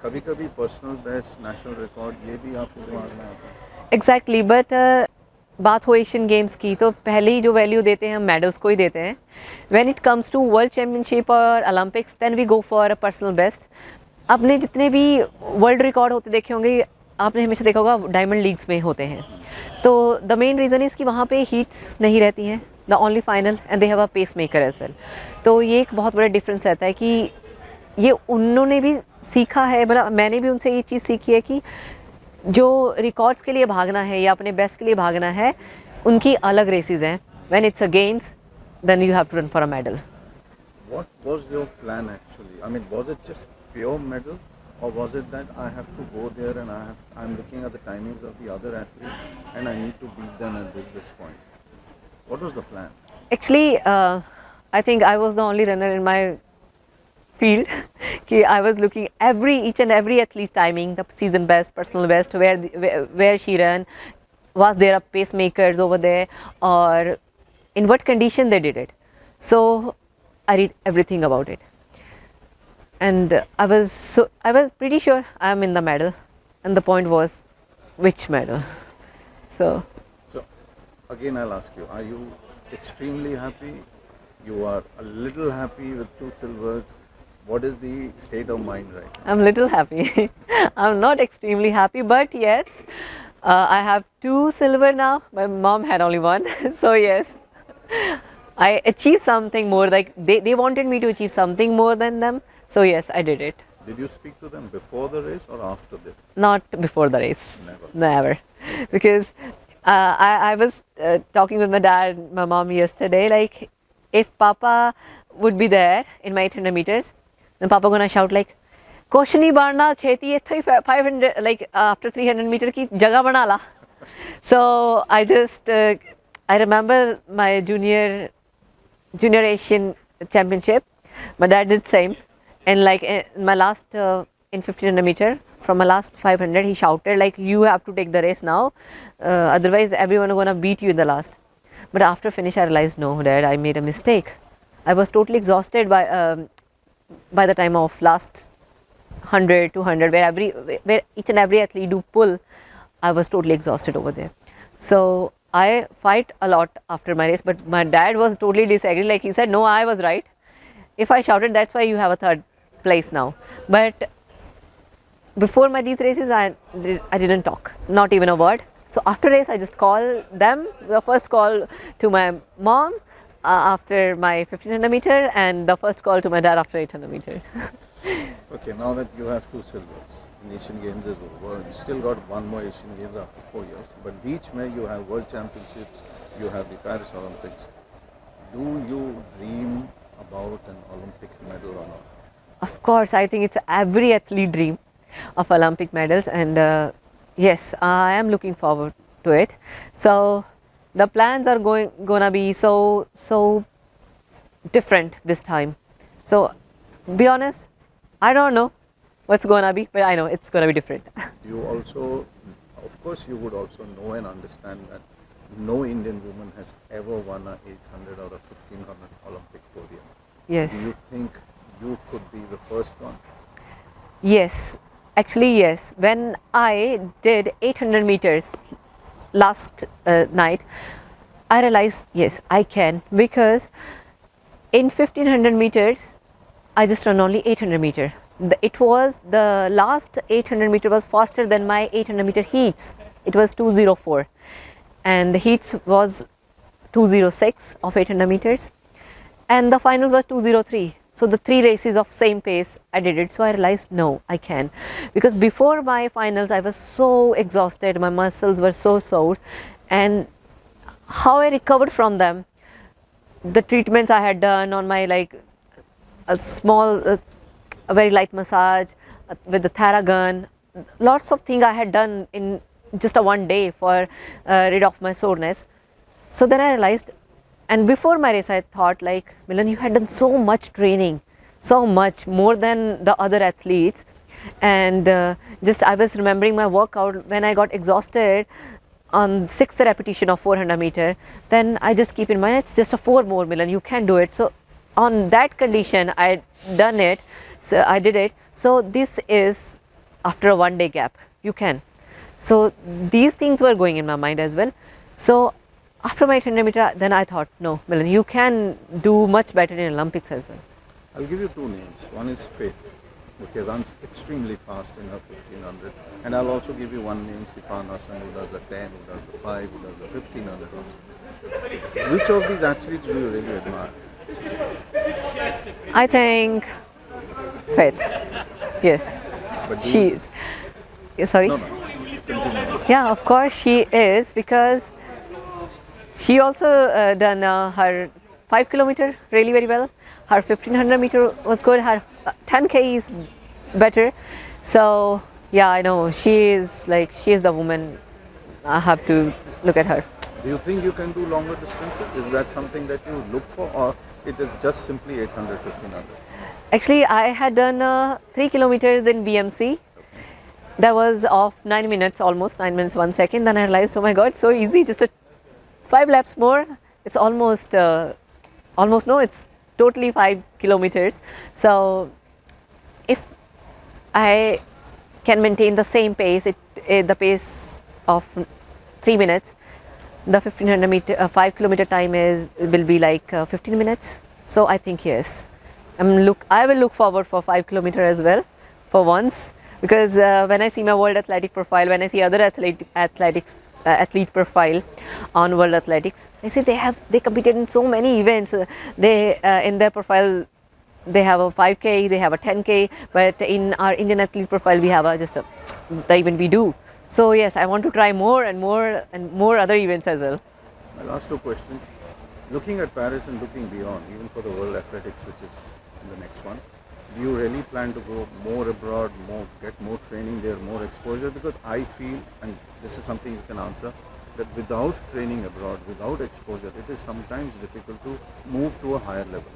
कभी-कभी personal best, national record ये भी आपके दिमाग में आता है? एग्जैक्टली बट बात हो एशियन गेम्स की तो पहले ही जो वैल्यू देते हैं हम मेडल्स को ही देते हैं. When it comes to world championship और Olympics then we go for a personal best. आपने जितने भी वर्ल्ड रिकॉर्ड होते देखे होंगे आपने हमेशा देखा होगा डायमंड लीग्स में होते हैं. तो द मेन रीज़न इज़ कि वहाँ पे हीट्स नहीं रहती हैं. The only final and they have a pacemaker as well. तो ये एक बहुत बड़ा डिफरेंस रहता है कि ये उन्होंने भी सीखा है. मतलब मैंने भी उनसे ये चीज़ सीखी है कि जो रिकॉर्ड्स के लिए भागना है या अपने बेस्ट के लिए भागना है उनकी अलग रेसेस हैं. When it's a games then you have to run for a medal. What was your plan actually? I mean, was it just pure medal, or was it that I have to go there and I'm looking at the timings of the other athletes and I need to beat them at this point? What was the plan? Actually, I think I was the only runner in my field. कि I was looking each and every athlete timing, the season best, personal best, where she ran, was there a pacemakers over there, or in what condition they did it. So I read everything about it, and I was pretty sure I am in the medal, and the point was which medal. So Again, I'll ask you: are you extremely happy? You are a little happy with 2 silvers. What is the state of mind right now? I'm little happy. I'm not extremely happy, but yes, I have 2 silver now. My mom had only 1, so yes, I achieved something more. Like they wanted me to achieve something more than them, so yes, I did it. Did you speak to them before the race or after the? Not before the race. Never. Because I was talking with my dad, my mom yesterday. Like, if Papa would be there in my 800 meters, then Papa gonna shout like, "कुछ नहीं बढ़ना छेती है तो 500 like after 300 meter की जगह बना ला." So I remember my junior Asian championship. My dad did same, and like in my last in 1500 meter from my last 500 he shouted like, "You have to take the race now, otherwise everyone is gonna beat you in the last." But after finish I realized, no dad, I made a mistake. I was totally exhausted by the time of last 100 200 where each and every athlete do pull. I was totally exhausted over there. So I fight a lot after my race, but my dad was totally disagreed. Like he said, no, I was right. If I shouted, that's why you have a 3rd place now. But before these races, I didn't talk, not even a word. So after race, I just call them. The first call to my mom after my 1500 meter, and the first call to my dad after 800 meter. Okay, now that you have 2 silvers, Asian Games is over. You still got 1 more Asian Games after 4 years. But beach mein you have World Championships, you have the Paris Olympics. Do you dream about an Olympic medal or not? Of course, I think it's every athlete dream of Olympic medals, and yes, I am looking forward to it. So the plans are gonna be so different this time. So be honest, I don't know what's gonna be, but I know it's gonna be different. You also, of course, you would also know and understand that no Indian woman has ever won a 800 or a 1500 Olympic podium. Yes. Do you think you could be the first one? Yes, actually yes. When I did 800 meters last night, I realized yes, I can, because in 1500 meters I just run only 800 meter. It was the last 800 meter was faster than my 800 meter heats. It was 2:04, and the heats was 2:06 of 800 meters, and the finals was 2:03. So the 3 races of same pace I did it. So I realized no, I can, because before my finals I was so exhausted, my muscles were so sore, and how I recovered from them, the treatments I had done on my, like a small a very light massage with the Theragun, lots of things I had done in just a one day for rid of my soreness. So then I realized, and before my race I thought like, Milan, you had done so much training, so much more than the other athletes, and just I was remembering my workout when I got exhausted on 6th repetition of 400 meter, then I just keep in mind it's just a 4 more, Milan, you can do it. So on that condition I done it, so I did it. So this is after a 1 day gap. You can. So these things were going in my mind as well. So after my 800 meter, then I thought, no, Milan, you can do much better in Olympics as well. I'll give you two names. One is Faith. Okay, runs extremely fast in her 1500. And I'll also give you one name, Sifan Hassan, who does the 10, who does the 5, who does the 1500 also. Which of these athletes do you really admire? I think Faith. Yes, But do she you- is. Yeah, sorry. No, continue. Yeah, of course she is, because she also done her 5 kilometer really very well. Her 1500 meter was good. Her 10K is better. So yeah, I know she is the woman. I have to look at her. Do you think you can do longer distances? Is that something that you look for, or it is just simply 800, 1500? Actually, I had done 3 kilometers in BMC. That was of 9 minutes, almost 9 minutes 1 second. Then I realized, oh my God, so easy, just 5 laps more. It's almost no, it's totally 5 kilometers. So if I can maintain the same pace, the pace of 3 minutes, the 1500 meter, 5 kilometer time will be like 15 minutes. So I think yes, I will look forward for 5 kilometer as well, for once, because when I see my world athletic profile, when I see other athlete profile on World Athletics, I see they competed in so many events. They in their profile they have a 5K, they have a 10K, but in our Indian athlete profile we have the event we do. So yes, I want to try more and more other events as well. My last two questions. Looking at Paris and looking beyond, even for the World Athletics, which is in the next one, do you really plan to go more abroad, get more training there, more exposure? Because I feel, and this is something you can answer, that without training abroad, without exposure, it is sometimes difficult to move to a higher level.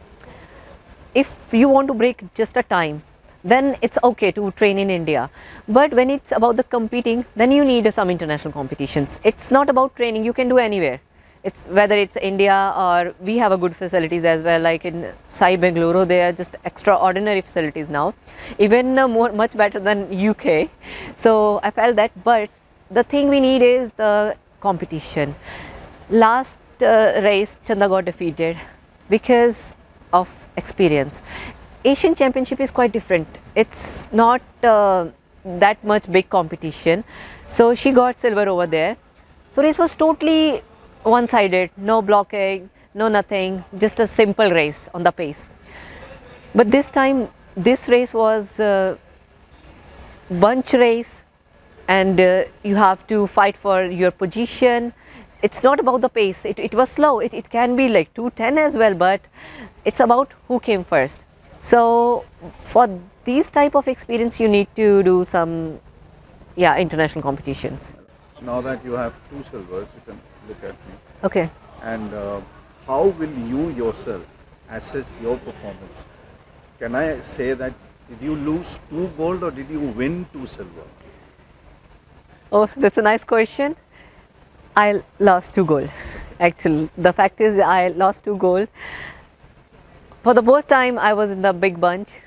If you want to break just a time, then it's okay to train in India. But when it's about the competing, then you need some international competitions. It's not about training, you can do anywhere. It's whether it's India, or we have a good facilities as well, like in Sai Bengaluru, they are just extraordinary facilities now, even much better than UK. So I felt that, but the thing we need is the competition. Last race, Chanda got defeated because of experience. Asian Championship is quite different. It's not that much big competition. So she got silver over there. So race was totally one-sided, no blockade, no nothing, just a simple race on the pace. But this time, this race was a bunch race, and you have to fight for your position. It's not about the pace. It was slow. It can be like 2:10 as well, but it's about who came first. So for these type of experience, you need to do some international competitions. Now that you have 2 silvers, you can look at me. Okay. And how will you yourself assess your performance? Can I say that did you lose 2 gold or did you win 2 silver? Oh, that's a nice question. I lost 2 gold. Actually, the fact is I lost 2 gold. For the both time I was in the big bunch,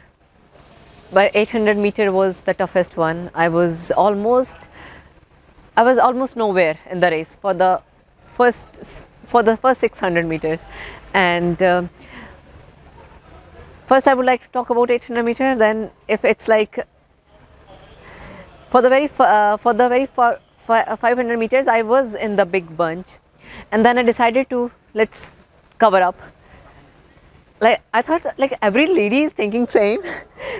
but 800 meter was the toughest one. I was almost nowhere in the race for the first 600 meters. And first I would like to talk about 800 meters. Then if it's like for the very 500 meters, I was in the big bunch, and then I decided to let's cover up. Like I thought, like every lady is thinking same,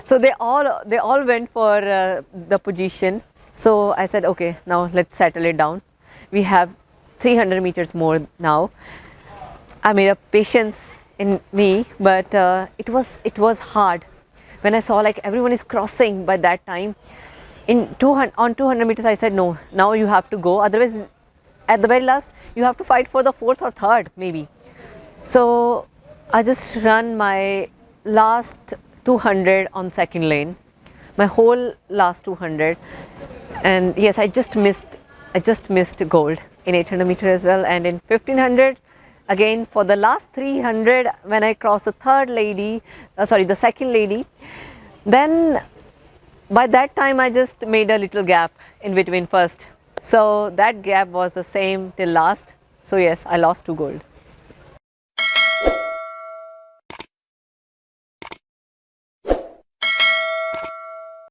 so they all went for the position. So I said, okay, now let's settle it down. We have 300 meters more now. I made a patience in me, but it was hard when I saw like everyone is crossing by that time. On 200 meters, I said no. Now you have to go. Otherwise, at the very last, you have to fight for the 4th or 3rd maybe. So I just ran my last 200 on second lane, my whole last 200, and yes, I just missed gold in 800 meter as well. And in 1500, again for the last 300, when I crossed the second lady, then by that time I just made a little gap in between first. So that gap was the same till last. So yes, I lost 2 gold.